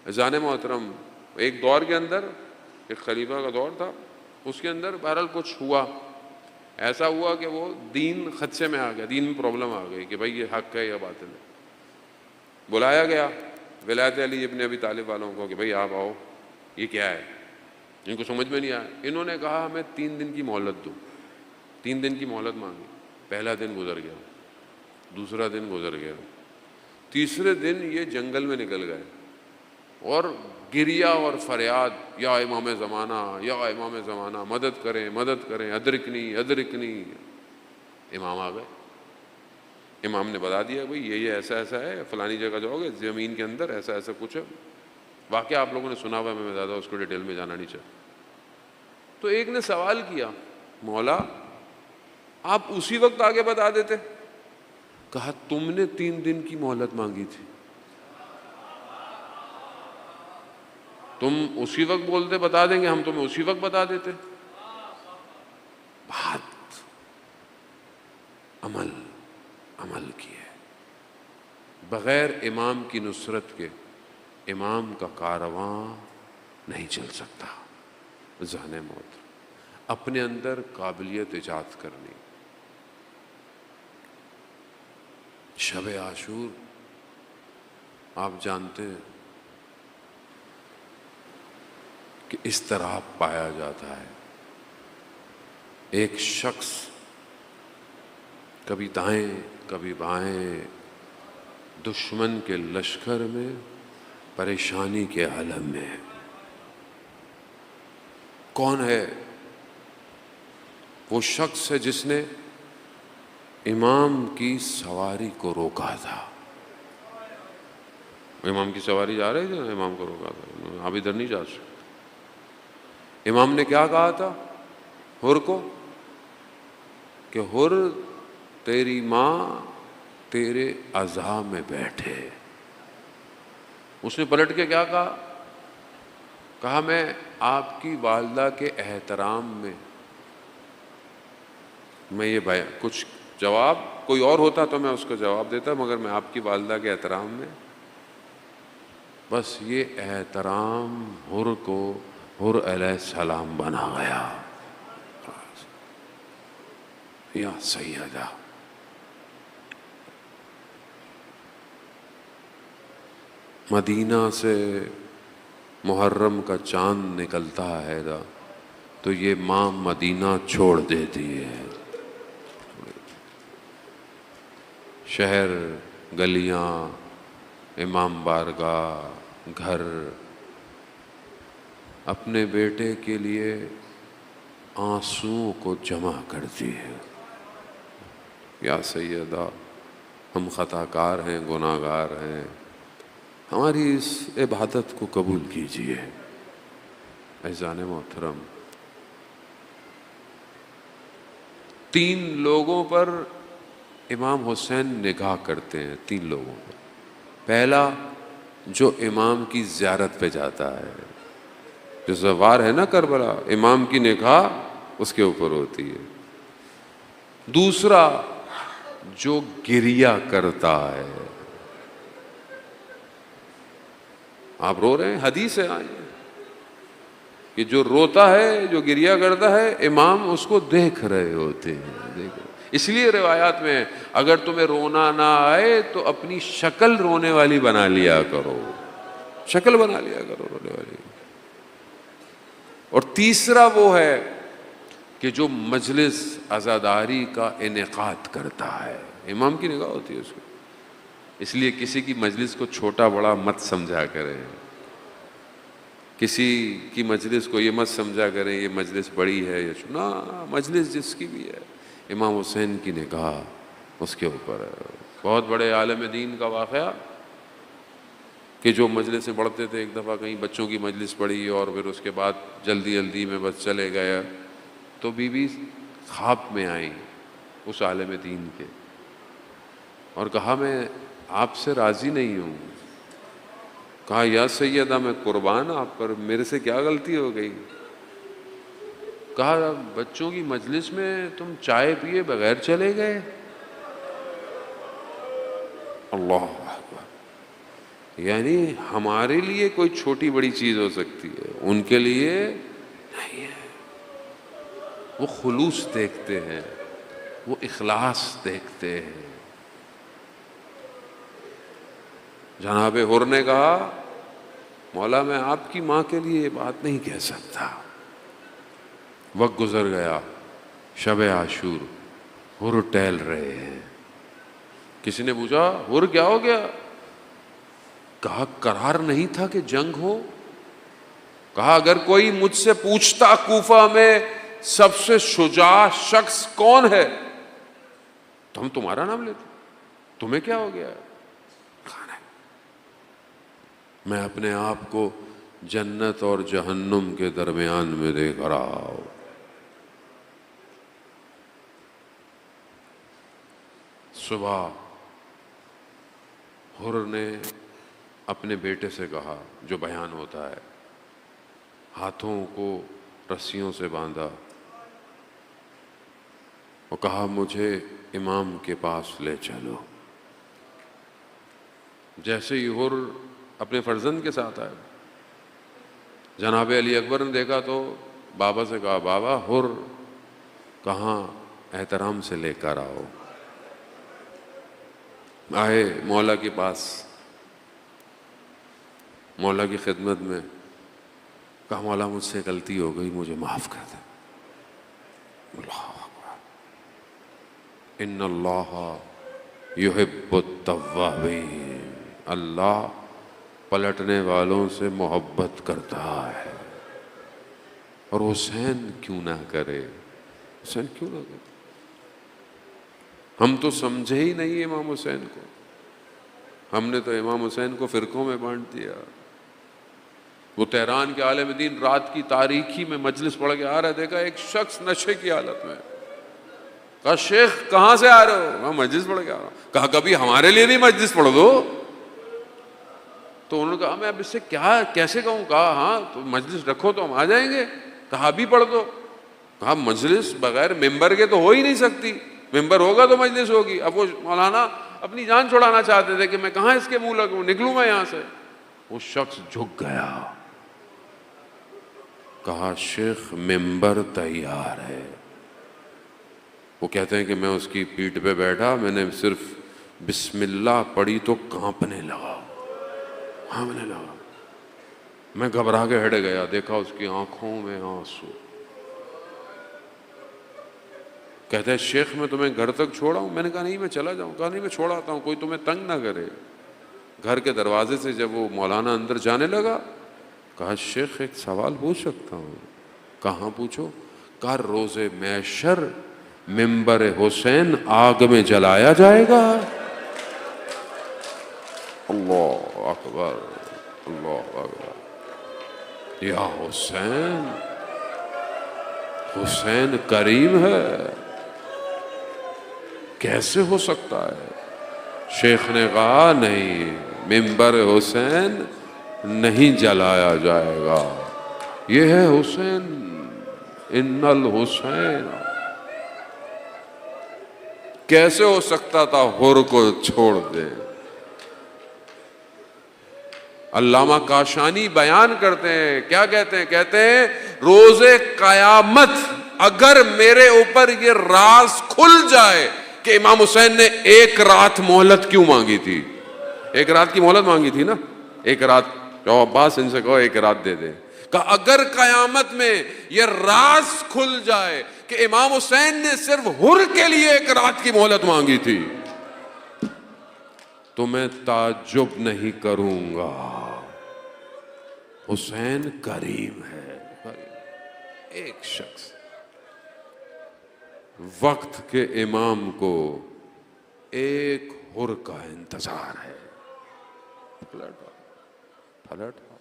عزیزان محترم، ایک دور کے اندر، ایک خلیفہ کا دور تھا، اس کے اندر بہرحال کچھ ہوا، ایسا ہوا کہ وہ دین خدشے میں آ گیا، دین میں پرابلم آ گئی کہ بھائی یہ حق ہے یا باطل ہے۔ بلایا گیا ولایت علی ابن ابی طالب والوں کو کہ بھائی آپ آؤ، یہ کیا ہے؟ ان کو سمجھ میں نہیں آیا۔ انہوں نے کہا ہمیں 3 دن کی مہلت دو۔ 3 دن کی مہلت مانگی۔ پہلا دن گزر گیا، دوسرا دن گزر گیا، تیسرے دن یہ جنگل میں نکل گئے اور گریا اور فریاد، یا امام زمانہ، یا امام زمانہ، مدد کریں، مدد کریں، ادرکنی ادرکنی۔ امام آ گئے، امام نے بتا دیا بھائی یہ ایسا ایسا ہے، فلانی جگہ جاؤ گے، زمین کے اندر ایسا ایسا کچھ ہے۔ واقعہ آپ لوگوں نے سنا ہوا ہے، میں زیادہ اس کو ڈیٹیل میں جانا نہیں چاہتا۔ تو ایک نے سوال کیا، مولا آپ اسی وقت آگے بتا دیتے۔ کہا تم نے 3 دن کی مہلت مانگی تھی، تم اسی وقت بولتے بتا دیں گے، ہم تمہیں اسی وقت بتا دیتے۔ بات عمل کی ہے۔ بغیر امام کی نصرت کے امام کا کارواں نہیں چل سکتا۔ ذہن موت، اپنے اندر قابلیت ایجاد کرنی۔ شب عاشور آپ جانتے ہیں کہ اس طرح پایا جاتا ہے، ایک شخص کبھی دائیں کبھی بائیں دشمن کے لشکر میں پریشانی کے عالم میں ہے۔ کون ہے؟ وہ شخص ہے جس نے امام کی سواری کو روکا تھا۔ امام کی سواری جا رہے تھے، امام کو روکا تھا، آپ ادھر نہیں جا سکتے۔ امام نے کیا کہا تھا حر کو کہ حر تیری ماں تیرے عزا میں بیٹھے۔ اس نے پلٹ کے کیا کہا؟ کہا میں آپ کی والدہ کے احترام میں یہ کچھ جواب کوئی اور ہوتا تو میں اس کو جواب دیتا، مگر میں آپ کی والدہ کے احترام میں، بس یہ احترام حر کو حر علیہ السلام بنا گیا۔ یا سیدہ، مدینہ سے محرم کا چاند نکلتا ہے تو یہ ماں مدینہ چھوڑ دیتی ہے۔ شہر، گلیاں، امام بارگاہ، گھر، اپنے بیٹے کے لیے آنسوؤں کو جمع کرتی ہے۔ یا سیدہ، ہم خطا کار ہیں، گناہ گار ہیں، ہماری اس عبادت کو قبول کیجیے۔ عزیزان محترم، 3 لوگوں پر امام حسین نگاہ کرتے ہیں، 3 لوگوں پر۔ پہلا، جو امام کی زیارت پہ جاتا ہے، جو زوار ہے نا کربلا، امام کی نگاہ اس کے اوپر ہوتی ہے۔ دوسرا، جو گریہ کرتا ہے۔ آپ رو رہے ہیں، حدیث ہے آئیے کہ جو روتا ہے، جو گریہ کرتا ہے، امام اس کو دیکھ رہے ہوتے ہیں۔ اس لیے روایات میں اگر تمہیں رونا نہ آئے تو اپنی شکل رونے والی بنا لیا کرو، شکل بنا لیا کرو رونے والی۔ اور تیسرا وہ ہے کہ جو مجلس عزاداری کا انعقاد کرتا ہے، امام کی نگاہ ہوتی ہے اس کو۔ اس لیے کسی کی مجلس کو چھوٹا بڑا مت سمجھا کریں، کسی کی مجلس کو یہ مت سمجھا کریں یہ مجلس بڑی ہے یا چھوٹا، مجلس جس کی بھی ہے، امام حسین کی نگاہ اس کے اوپر ہے۔ بہت بڑے عالم دین کا واقعہ کہ جو مجلس سے پڑھتے تھے، ایک دفعہ کہیں بچوں کی مجلس پڑھی اور پھر اس کے بعد جلدی جلدی میں بس چلے گئے، تو بی بی خواب میں آئیں اس عالم دین کے اور کہا میں آپ سے راضی نہیں ہوں۔ کہا یا سیدہ میں قربان آپ پر، میرے سے کیا غلطی ہو گئی؟ کہا بچوں کی مجلس میں تم چائے پیے بغیر چلے گئے۔ اللہ اکبر، یعنی ہمارے لیے کوئی چھوٹی بڑی چیز ہو سکتی ہے، ان کے لیے نہیں ہے۔ وہ خلوص دیکھتے ہیں، وہ اخلاص دیکھتے ہیں۔ جناب حر نے کہا مولا میں آپ کی ماں کے لیے یہ بات نہیں کہہ سکتا۔ وقت گزر گیا، شب عاشور، حر ٹہل رہے ہیں۔ کسی نے پوچھا حر کیا ہو گیا؟ کہا قرار نہیں تھا کہ جنگ ہو۔ کہا اگر کوئی مجھ سے پوچھتا کوفہ میں سب سے شجاع شخص کون ہے تو ہم تمہارا نام لیتے، تمہیں کیا ہو گیا؟ کہا نہیں، میں اپنے آپ کو جنت اور جہنم کے درمیان میں دیکھ رہا ہوں۔ صبح حر نے اپنے بیٹے سے کہا، جو بیان ہوتا ہے، ہاتھوں کو رسیوں سے باندھا اور کہا مجھے امام کے پاس لے چلو۔ جیسے ہی حر اپنے فرزند کے ساتھ آئے، جناب علی اکبر نے دیکھا تو بابا سے کہا بابا حر کہاں، احترام سے لے کر آؤ۔ آئے مولا کے پاس، مولا کی خدمت میں، کہا مولا مجھ سے غلطی ہو گئی، مجھے معاف کر دے۔ اللہ اکبر، ان اللہ یحب التوابین، اللہ پلٹنے والوں سے محبت کرتا ہے۔ اور حسین کیوں نہ کرے، حسین کیوں نہ کرے؟ ہم تو سمجھے ہی نہیں امام حسین کو، ہم نے تو امام حسین کو فرقوں میں بانٹ دیا۔ وہ تہران کے عالم دین رات کی تاریکی میں مجلس پڑھ کے آ رہا ہے، دیکھا ایک شخص نشے کی حالت میں۔ کہا شیخ کہاں سے آ رہے ہو؟ میں مجلس پڑھ کے آ رہا ہوں۔ کہا کبھی ہمارے لیے نہیں مجلس پڑھ دو؟ تو انہوں نے کہا میں اب اس سے کیا کیسے کہوں؟ کہا ہاں تو مجلس رکھو تو ہم آ جائیں گے۔ کہا ابھی پڑھ دو۔ کہا مجلس بغیر ممبر کے تو ہو ہی نہیں سکتی، ممبر ہوگا تو مجلس ہوگی۔ اب وہ مولانا اپنی جان چھڑانا چاہتے تھے کہ میں کہاں اس کے منہ لگوں، نکلوں میں یہاں سے۔ وہ شخص جھک گیا، کہا شیخ ممبر تیار ہے۔ وہ کہتے ہیں کہ میں اس کی پیٹھ پہ بیٹھا، میں نے صرف بسم اللہ پڑھی تو کانپنے لگا، کانپنے لگا۔ میں گھبرا کے ہٹ گیا، دیکھا اس کی آنکھوں میں آنسو۔ کہتے ہیں شیخ میں تمہیں گھر تک چھوڑا ہوں؟ میں نے کہا نہیں میں چلا جاؤں۔ کہا نہیں میں چھوڑ آتا ہوں، کوئی تمہیں تنگ نہ کرے۔ گھر کے دروازے سے جب وہ مولانا اندر جانے لگا، کہا شیخ ایک سوال پوچھ سکتا ہوں؟ کہاں پوچھو؟ کہا روز محشر ممبر حسین آگ میں جلایا جائے گا؟ اللہ اکبر، اللہ اکبر۔ یا حسین، حسین کریم ہے، کیسے ہو سکتا ہے؟ شیخ نے کہا نہیں، ممبر حسین نہیں جلایا جائے گا، یہ ہے حسین، ان الحسین۔ کیسے ہو سکتا تھا حر کو چھوڑ دے؟ علامہ کاشانی بیان کرتے ہیں، کیا کہتے ہیں؟ کہتے ہیں روز قیامت اگر میرے اوپر یہ راز کھل جائے کہ امام حسین نے ایک رات مہلت کیوں مانگی تھی، ایک رات کی مہلت مانگی تھی نا، ایک رات، جو عباس ان سے کہو ایک رات دے دے، کہ اگر قیامت میں یہ راز کھل جائے کہ امام حسین نے صرف حر کے لیے ایک رات کی مہلت مانگی تھی تو میں تعجب نہیں کروں گا۔ حسین کریم ہے، ایک شخص وقت کے امام کو ایک حر کا انتظار ہے۔ پلٹ